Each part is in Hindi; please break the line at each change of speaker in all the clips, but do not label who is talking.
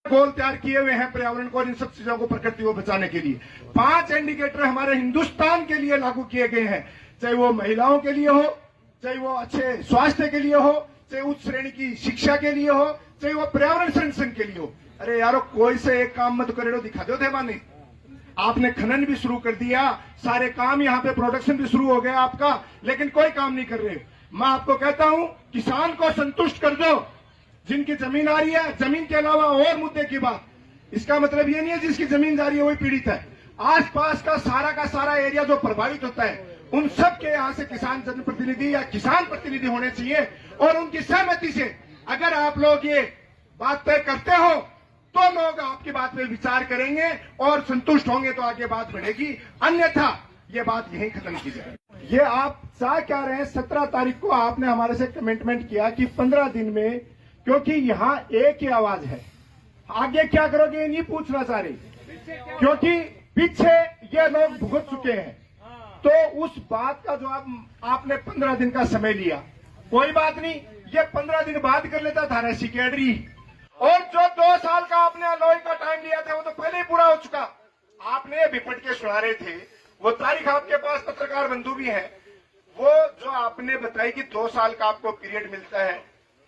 गोल तैयार किए हुए हैं पर्यावरण को और इन सब चीजों को, प्रकृति को बचाने के लिए। 5 इंडिकेटर हमारे हिंदुस्तान के लिए लागू किए गए हैं, चाहे वो महिलाओं के लिए हो, चाहे वो अच्छे स्वास्थ्य के लिए हो, चाहे उच्च श्रेणी की शिक्षा के लिए हो, चाहे वो पर्यावरण संरक्षण के लिए हो। अरे यारो, कोई से एक काम मत करेडो दिखा दो थे माने। आपने खनन भी शुरू कर दिया, सारे काम यहाँ पे प्रोडक्शन भी शुरू हो गया आपका, लेकिन कोई काम नहीं कर रहे। मैं आपको कहता हूं, किसान को संतुष्ट कर दो। जिनकी जमीन आ रही है, जमीन के अलावा और मुद्दे की बात, इसका मतलब ये नहीं है जिसकी जमीन जा रही है वही पीड़ित है। आसपास का सारा एरिया जो प्रभावित होता है, उन सब के यहाँ से किसान जनप्रतिनिधि या किसान प्रतिनिधि होने चाहिए, और उनकी सहमति से अगर आप लोग ये बात तय करते हो तो लोग आपकी बात पे विचार करेंगे और संतुष्ट होंगे तो आगे बात बढ़ेगी, अन्यथा ये बात यहीं खत्म की जाए। ये आप चाह क्या रहे हैं? 17 तारीख को आपने हमारे से कमिटमेंट किया कि 15 दिन में, क्योंकि यहाँ एक ही आवाज है, आगे क्या करोगे ये नहीं पूछना चाह रही, क्योंकि पीछे ये लोग भुगत चुके हैं। तो उस बात का जवाब आपने 15 दिन का समय लिया, कोई बात नहीं, ये 15 दिन बाद कर लेता था कैडरी। और जो 2 साल का आपने अलॉय का टाइम लिया था वो तो पहले ही पूरा हो चुका। आपने विपट के सुना रहे थे, वो तारीख आपके पास पत्रकार बंधु भी है, वो जो आपने बताई कि 2 साल का आपको पीरियड मिलता है,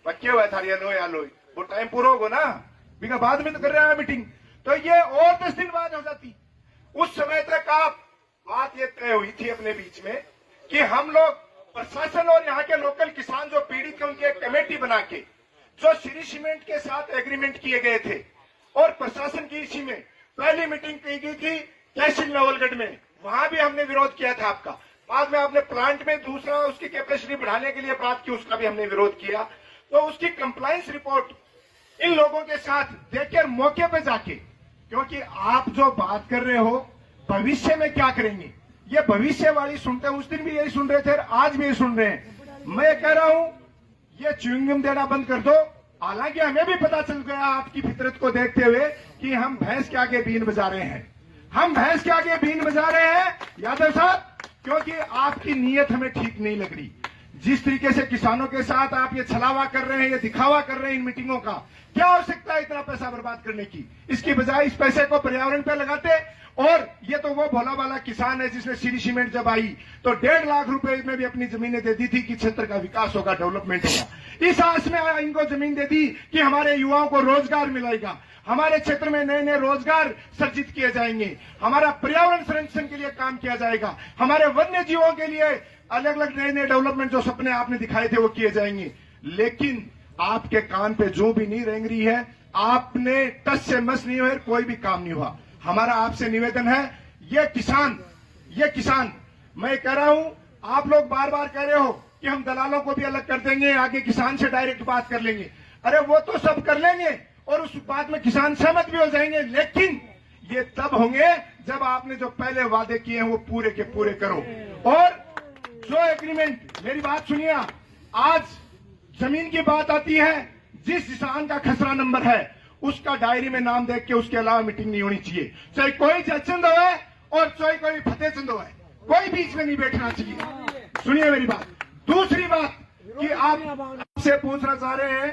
पक्के हुआ था अलॉय, वो टाइम पूरा होगा ना, बिना बाद में तो कर रहा है मीटिंग, तो ये और 10 दिन बाद हो जाती। उस समय तक आप बात ये तय हुई थी अपने बीच में कि हम लोग प्रशासन और यहाँ के लोकल किसान जो पीड़ित हैं उनकी एक कमेटी बना के, जो श्री सीमेंट के साथ एग्रीमेंट किए गए थे और प्रशासन की इसी में पहली मीटिंग की गई थी तहसील नवलगढ़ में, वहां भी हमने विरोध किया था आपका। बाद में आपने प्लांट में दूसरा उसकी कैपेसिटी बढ़ाने के लिए बात की, उसका भी हमने विरोध किया। तो उसकी कंप्लायंस रिपोर्ट इन लोगों के साथ देखकर मौके पे जाके, क्योंकि आप जो बात कर रहे हो भविष्य में क्या करेंगे, ये भविष्यवाणी सुनते हैं, उस दिन भी यही सुन रहे थे और आज भी यही सुन रहे हैं। मैं कह रहा हूं ये च्युइंगम देना बंद कर दो। हालांकि हमें भी पता चल गया आपकी फितरत को देखते हुए कि हम भैंस के आगे बीन बजा रहे हैं, हम भैंस के आगे बीन बजा रहे हैं यादव साहब, क्योंकि आपकी नीयत हमें ठीक नहीं लग रही। जिस तरीके से किसानों के साथ आप ये छलावा कर रहे हैं, ये दिखावा कर रहे हैं इन मीटिंगों का, क्या आवश्यकता है इतना पैसा बर्बाद करने की? इसकी बजाय इस पैसे को पर्यावरण पे लगाते। और ये तो वो भोला वाला किसान है जिसने श्री सीमेंट जब आई तो 1.5 लाख रुपए में भी अपनी जमीनें दे दी थी कि क्षेत्र का विकास होगा, डेवलपमेंट होगा। इस आस में इनको जमीन दे दी कि हमारे युवाओं को रोजगार मिलेगा, हमारे क्षेत्र में नए नए रोजगार सर्जित किए जाएंगे, हमारा पर्यावरण संरक्षण के लिए काम किया जाएगा, हमारे वन्य जीवों के लिए अलग अलग नए नए डेवलपमेंट जो सपने आपने दिखाए थे वो किए जाएंगे। लेकिन आपके कान पे जो भी नहीं रेंग रही है, आपने टस से मस नहीं हुए, कोई भी काम नहीं हुआ। हमारा आपसे निवेदन है, ये किसान मैं कह रहा हूं, आप लोग बार बार कह रहे हो कि हम दलालों को भी अलग कर देंगे, आगे किसान से डायरेक्ट बात कर लेंगे। अरे वो तो सब कर लेंगे और उस बात में किसान सहमत भी हो जाएंगे, लेकिन ये तब होंगे जब आपने जो पहले वादे किए हैं वो पूरे के पूरे करो। और जो एग्रीमेंट, मेरी बात सुनिए, आज जमीन की बात आती है, जिस किसान का खसरा नंबर है उसका डायरी में नाम देख के उसके अलावा मीटिंग नहीं होनी चाहिए, चाहे कोई जयचंद हो और चाहे कोई फतेहचंद हो, कोई बीच में नहीं बैठना चाहिए। सुनिए मेरी बात। दूसरी बात कि आपसे पूछना चाह रहे हैं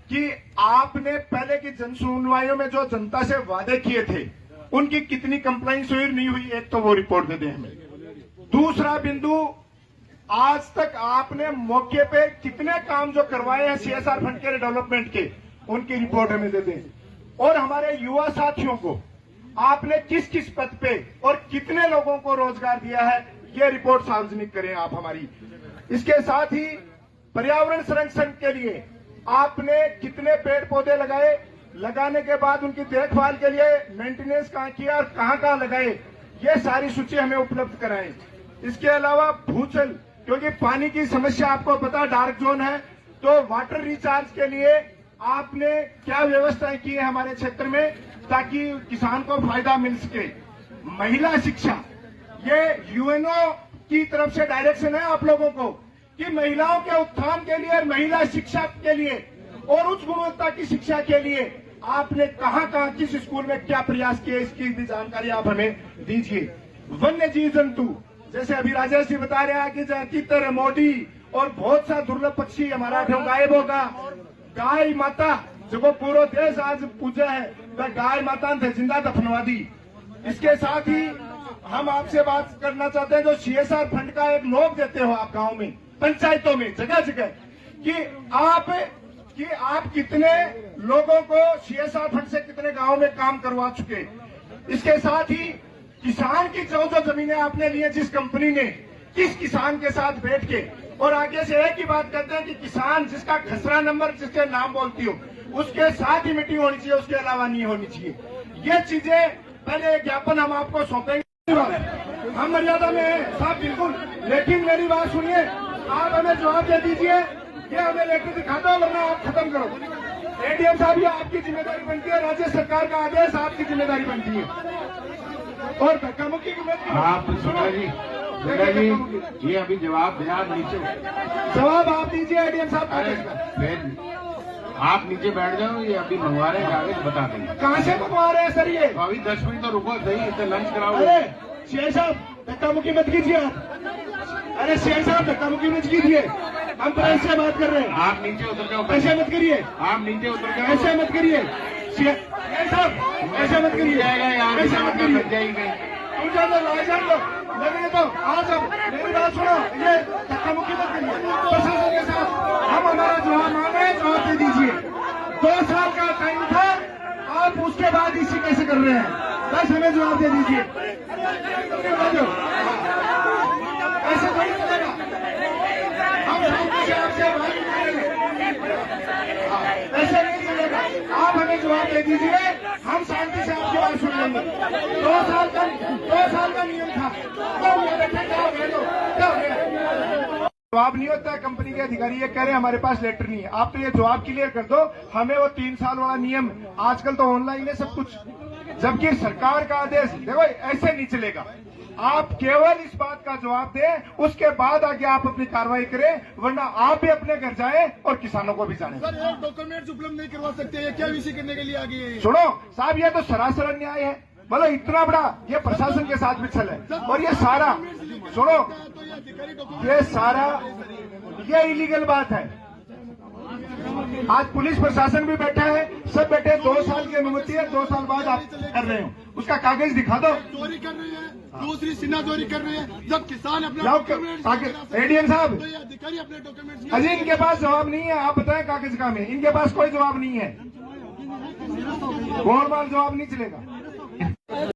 कि आपने पहले की जन सुनवाइयों में जो जनता से वादे किए थे उनकी कितनी कंप्लाइंस हुई नहीं हुई, एक तो वो रिपोर्ट दे दें हमें। दूसरा बिंदु, आज तक आपने मौके पे कितने काम जो करवाए हैं CSR फंड के डेवलपमेंट के, उनकी रिपोर्ट हमें दे दें। और हमारे युवा साथियों को आपने किस किस पद पे और कितने लोगों को रोजगार दिया है, ये रिपोर्ट सार्वजनिक करें आप हमारी। इसके साथ ही पर्यावरण संरक्षण के लिए आपने कितने पेड़ पौधे लगाए, लगाने के बाद उनकी देखभाल के लिए मेंटेनेंस कहां किया और कहां कहां लगाए, ये सारी सूची हमें उपलब्ध कराएं। इसके अलावा भूजल, क्योंकि पानी की समस्या आपको पता डार्क जोन है, तो वाटर रिचार्ज के लिए आपने क्या व्यवस्थाएं की है हमारे क्षेत्र में ताकि किसान को फायदा मिल सके। महिला शिक्षा, ये यूएनओ की तरफ से डायरेक्शन है आप लोगों को कि महिलाओं के उत्थान के लिए, महिला शिक्षा के लिए और उच्च गुणवत्ता की शिक्षा के लिए आपने कहां कहां किस स्कूल में क्या प्रयास किए, इसकी भी जानकारी आप हमें दीजिए। वन्य जीव जंतु, जैसे अभी राजेश जी बता रहे हैं कि तीतर, मोदी और बहुत सा दुर्लभ पक्षी हमारा गायब होगा। गाय माता जो पूरा देश आज पूजा है वह गाय माता थे जिंदा दफनवा दी। इसके साथ ही हम आपसे बात करना चाहते हैं, जो CSR फंड का एक लोभ देते हो आप गांव में, पंचायतों में, जगह जगह, कि आप कितने लोगों को CSR फंड से कितने गांव में काम करवा चुके। इसके साथ ही किसान की जो जमीनें आपने ली है, जिस कंपनी ने किस किसान के साथ बैठ के, और आगे से एक ही बात करते हैं कि किसान जिसका खसरा नंबर जिसके नाम बोलती हो उसके साथ ही मीटिंग होनी चाहिए, उसके अलावा नहीं होनी चाहिए। ये चीजें पहले ज्ञापन हम आपको सौंपेंगे, हम मर्यादा में हैं साहब बिल्कुल, लेकिन मेरी बात सुनिए, आप हमें जवाब दे दीजिए कि हमें लेटर दिखा दो वरना आप खत्म करो। ADM साहब ये आपकी जिम्मेदारी बनती है, राज्य सरकार का आदेश आपकी जिम्मेदारी बनती है। और धक्कामुक्की की मत करो।
आप सुना जी ये अभी जवाब देना नीचे,
जवाब आप दीजिए ADM साहब।
फिर आप नीचे बैठ जाओ, ये अभी मंगवा रहे हैं कागज, बता देंगे
कहाँ से मंगवा रहे हैं सर ये?
तो अभी 10 मिनट तो रुको सही, इसे लंच कराओ।
अरे शेर साहब धक्कामुक्की मत कीजिए आप, अरे शेर साहब धक्कामुक्की मत कीजिए, हम प्रेस से बात कर रहे हैं।
आप नीचे उतर जाओ,
ऐसे मत करिए,
आप नीचे उतर जाओ,
ऐसे मत करिए शेर साहब, ऐसे मत करिए, ऐसे मत करिए,
लग जाएगी।
लगेगा तो आज अब मेरी बात सुनो, ये धक्कामुक्की मत करिए प्रशासन के साथ। हम हमारा जवाब मांगे, जवाब दे दीजिए। 2 साल का टाइम था, आप उसके बाद इसी कैसे कर रहे हैं? बस हमें जवाब दे दीजिए। ऐसे थोड़ी चलेगा, हम शांति से आपसे बात करेंगे, ऐसे नहीं चलेगा। आप हमें जवाब दे दीजिए, हम शांति से आपकी बात सुन लेंगे। 2 साल का नियम था, क्या हो गया? जवाब नहीं होता है। कंपनी के अधिकारी ये कह रहे हैं हमारे पास लेटर नहीं है, आप तो ये जवाब क्लियर कर दो हमें। वो 3 साल वाला नियम आजकल तो ऑनलाइन है सब कुछ, जबकि सरकार का आदेश देखो ऐसे नहीं चलेगा। आप केवल इस बात का जवाब दें, उसके बाद आगे आप अपनी कार्रवाई करें, वरना आप भी अपने घर जाएं और किसानों को भी जाने।
सर एक डॉक्यूमेंट्स उपलब्ध नहीं करवा सकते, ये क्या विषय करने के लिए आगे है?
सुनो साहब, ये तो सरासर अन्याय है। मतलब इतना बड़ा ये प्रशासन के साथ भी छल है, और ये सारा सुनो, ये सारा ये इलीगल बात है। आज पुलिस प्रशासन भी बैठा है, सब बैठे। 2 साल की अनुमति है, 2 साल बाद आप कर रहे हो, उसका कागज दिखा दो।
चोरी कर रहे हैं, दूसरी सिन्हा चोरी कर रहे हैं, जब किसान अपने
ADM साहब,
तो ये अधिकारी अपने डॉक्यूमेंट्स
अजी इनके पास जवाब नहीं है, आप बताएं कागज का में, इनके पास कोई जवाब नहीं है, गोलमाल जवाब नहीं चलेगा।